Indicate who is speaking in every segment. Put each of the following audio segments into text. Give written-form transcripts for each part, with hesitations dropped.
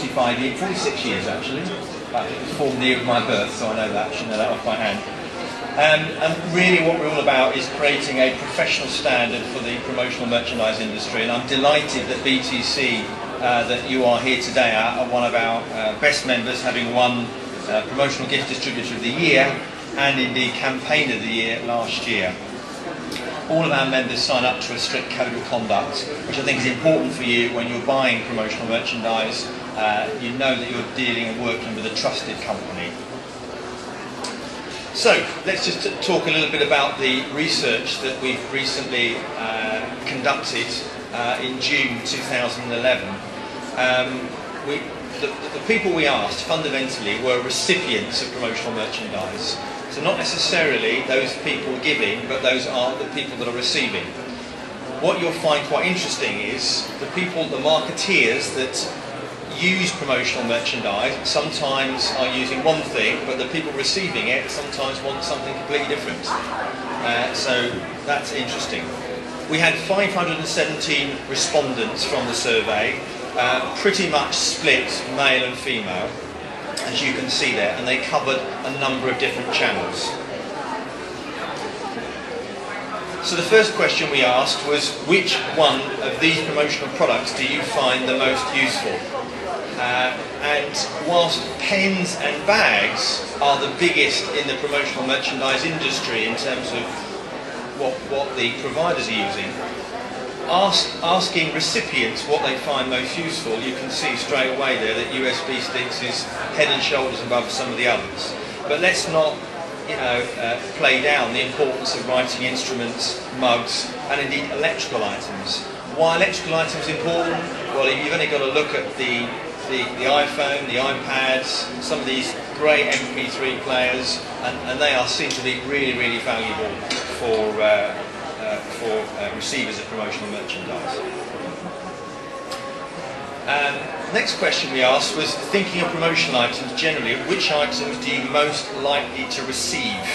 Speaker 1: 46 years actually. It was formed the year of my birth, so I know that, I should know that off by hand. And really what we're all about is creating a professional standard for the promotional merchandise industry, and I'm delighted that BTC, that you are here today, are one of our best members, having won Promotional Gift Distributor of the Year and indeed Campaign of the Year last year. All of our members sign up to a strict code of conduct, which I think is important for you when you're buying promotional merchandise. You know that you're dealing and working with a trusted company. So let's just talk a little bit about the research that we've recently conducted in June 2011. The people we asked fundamentally were recipients of promotional merchandise. So not necessarily those people giving, but those are the people that are receiving. What you'll find quite interesting is the people, the marketeers that use promotional merchandise sometimes are using one thing, but the people receiving it sometimes want something completely different. So that's interesting. We had 517 respondents from the survey, pretty much split male and female, as you can see there, and they covered a number of different channels. So the first question we asked was, which one of these promotional products do you find the most useful? And whilst pens and bags are the biggest in the promotional merchandise industry in terms of what the providers are using, asking recipients what they find most useful, you can see straight away there that USB sticks is head and shoulders above some of the others. But let's not, play down the importance of writing instruments, mugs, and indeed electrical items. Why electrical items important? Well, you've only got to look at the iPhone, the iPads, some of these great MP3 players, and they are seen to be really, really valuable for receivers of promotional merchandise. Next question we asked was, thinking of promotional items generally, which items do you most likely to receive?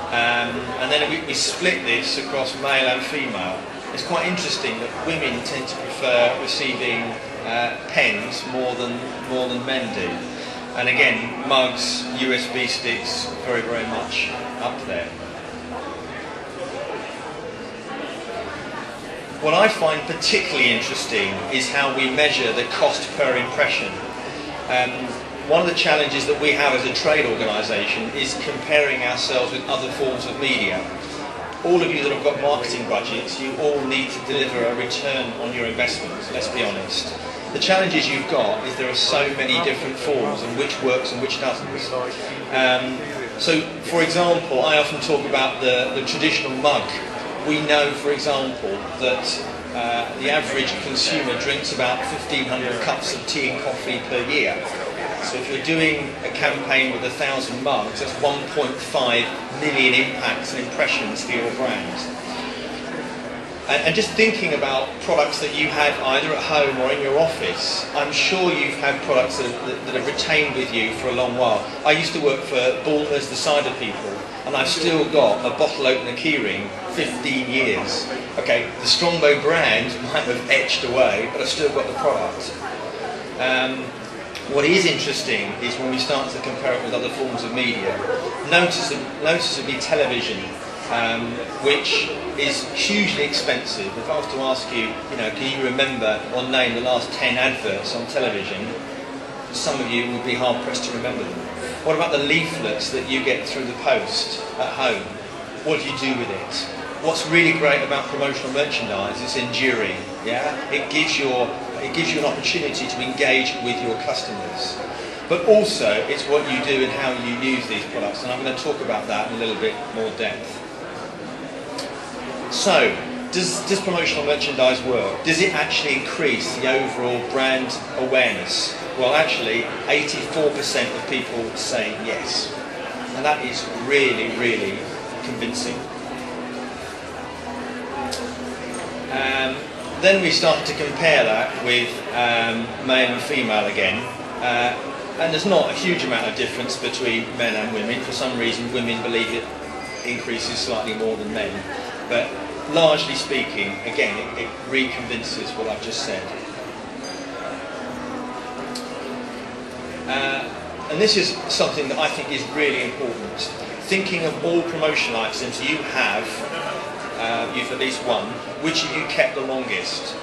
Speaker 1: And then we split this across male and female. It's quite interesting that women tend to prefer receiving pens more than men do. And again, mugs, USB sticks, very, very much up there. What I find particularly interesting is how we measure the cost per impression. One of the challenges that we have as a trade organisation is comparing ourselves with other forms of media. All of you that have got marketing budgets, you all need to deliver a return on your investments, let's be honest. The challenges you've got is there are so many different forms and which works and which doesn't. So, for example, I often talk about the traditional mug. We know, for example, that the average consumer drinks about 1,500 cups of tea and coffee per year. So if you're doing a campaign with 1,000 mugs, that's 1.5 million impacts and impressions for your brand. And just thinking about products that you have either at home or in your office, I'm sure you've had products that have retained with you for a long while. I used to work for Bulmers, the cider people, and I've still got a bottle opener keyring 15 years. Okay, the Strongbow brand might have etched away, but I've still got the product. What is interesting is when we start to compare it with other forms of media, noticeably television, which is hugely expensive. If I was to ask you, can you remember or name the last 10 adverts on television, some of you would be hard pressed to remember them. What about the leaflets that you get through the post at home? What do you do with it? What's really great about promotional merchandise is enduring. Yeah, it gives you an opportunity to engage with your customers. But also, it's what you do and how you use these products, and I'm going to talk about that in a little bit more depth. So, does promotional merchandise work? Does it actually increase the overall brand awareness? Well, actually, 84% of people say yes. And that is really, really convincing. Then we started to compare that with male and female again. And there's not a huge amount of difference between men and women. For some reason, women believe it increases slightly more than men. But largely speaking, again, it reconvinces what I've just said. and this is something that I think is really important. Thinking of all promotional items you have, you've at least one, which have you kept the longest?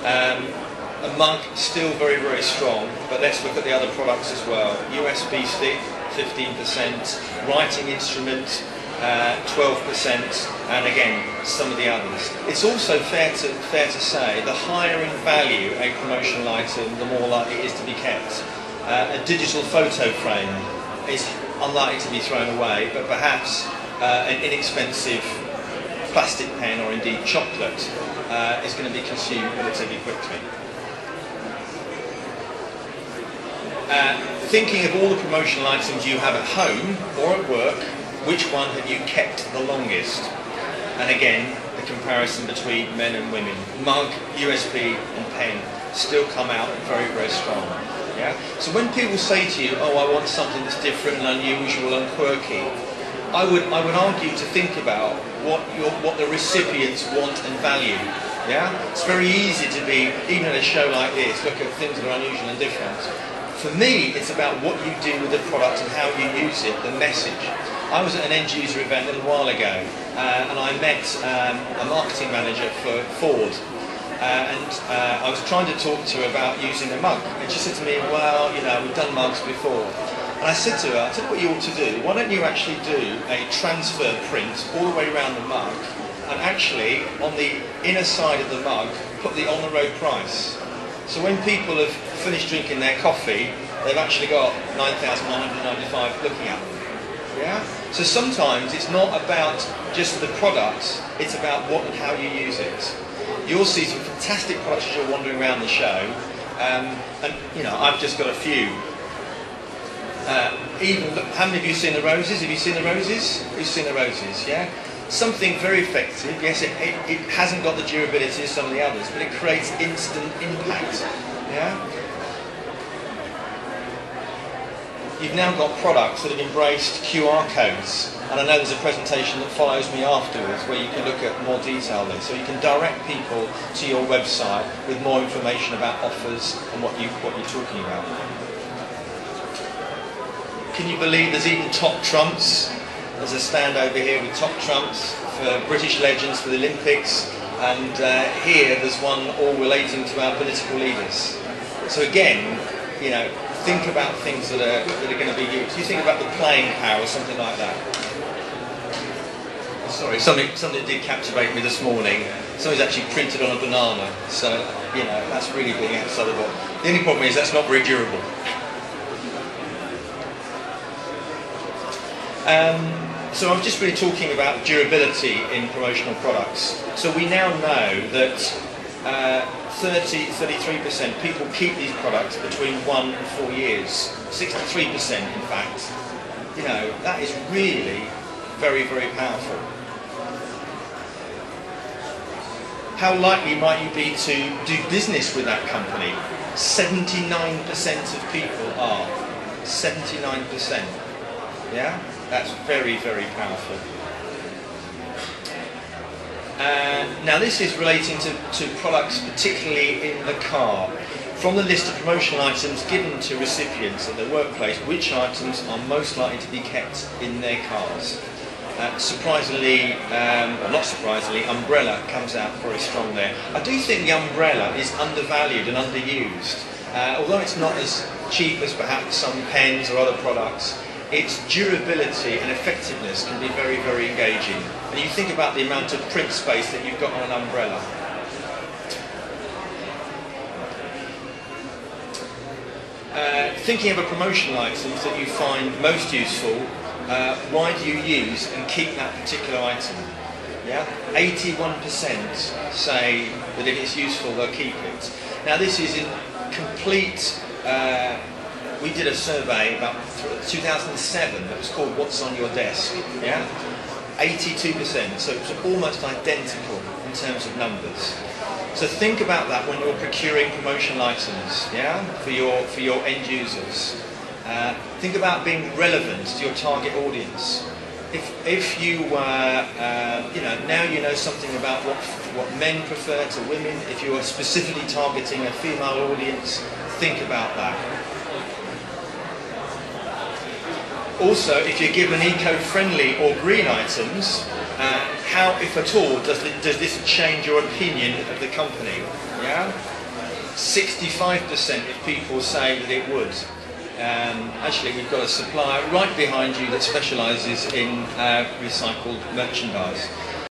Speaker 1: A mug, still very, very strong, but let's look at the other products as well. USB stick, 15%, writing instrument, 12%, and again, some of the others. It's also fair to say the higher in value a promotional item, the more likely it is to be kept. A digital photo frame is unlikely to be thrown away, but perhaps an inexpensive plastic pen or indeed chocolate is going to be consumed relatively quickly. Thinking of all the promotional items you have at home or at work, which one have you kept the longest? And again, the comparison between men and women. Mug, USB and pen still come out very, very strong. Yeah? So when people say to you, oh, I want something that's different and unusual and quirky, I would argue to think about what the recipients want and value. Yeah? It's very easy to be, even at a show like this, look at things that are unusual and different. For me, it's about what you do with the product and how you use it, the message. I was at an end user event a little while ago and I met a marketing manager for Ford. I was trying to talk to her about using a mug, and she said to me, well, you know, we've done mugs before. And I said to her, I said, what you ought to do, why don't you actually do a transfer print all the way around the mug, and actually on the inner side of the mug put the on the road price. So when people have finished drinking their coffee, they've actually got 9,995 looking at them. Yeah? So sometimes it's not about just the product, it's about what and how you use it. You'll see some fantastic products as you're wandering around the show, and you know, I've just got a few. How many of you seen the roses? Have you seen the roses? Who's seen the roses? Yeah. Something very effective. Yes, it hasn't got the durability of some of the others, but it creates instant impact. Yeah. You've now got products that have embraced QR codes, and I know there's a presentation that follows me afterwards where you can look at more detail there. So you can direct people to your website with more information about offers and what you're talking about. Can you believe there's even top trumps? There's a stand over here with top trumps for British legends for the Olympics, and here there's one all relating to our political leaders. So again, you know, think about things that are going to be used. You think about the playing power or something like that. Sorry, something that did captivate me this morning. Something's actually printed on a banana, so you know that's really being outside the box. The only problem is that's not very durable. So I'm just really talking about durability in promotional products. So we now know that 33% people keep these products between 1 and 4 years. 63% in fact. You know, that is really very, very powerful. How likely might you be to do business with that company? 79% of people are. 79%. Yeah? That's very, very powerful. Now this is relating to products particularly in the car. From the list of promotional items given to recipients at their workplace, which items are most likely to be kept in their cars? Surprisingly, or not surprisingly, umbrella comes out very strong there. I do think the umbrella is undervalued and underused. Although it's not as cheap as perhaps some pens or other products, its durability and effectiveness can be very, very engaging. And you think about the amount of print space that you've got on an umbrella. Thinking of a promotional items that you find most useful, why do you use and keep that particular item? Yeah, 81% say that if it's useful they'll keep it. Now this is in complete. We did a survey about 2007 that was called "What's on Your Desk?" Yeah, 82%. So it's almost identical in terms of numbers. So think about that when you're procuring promotional items. Yeah, for your end users. Think about being relevant to your target audience. If you you know, now you know something about what men prefer to women. If you are specifically targeting a female audience, think about that. Also, if you're given eco-friendly or green items, how, if at all, does this change your opinion of the company? Yeah, 65% of people say that it would. Actually, we've got a supplier right behind you that specialises in recycled merchandise.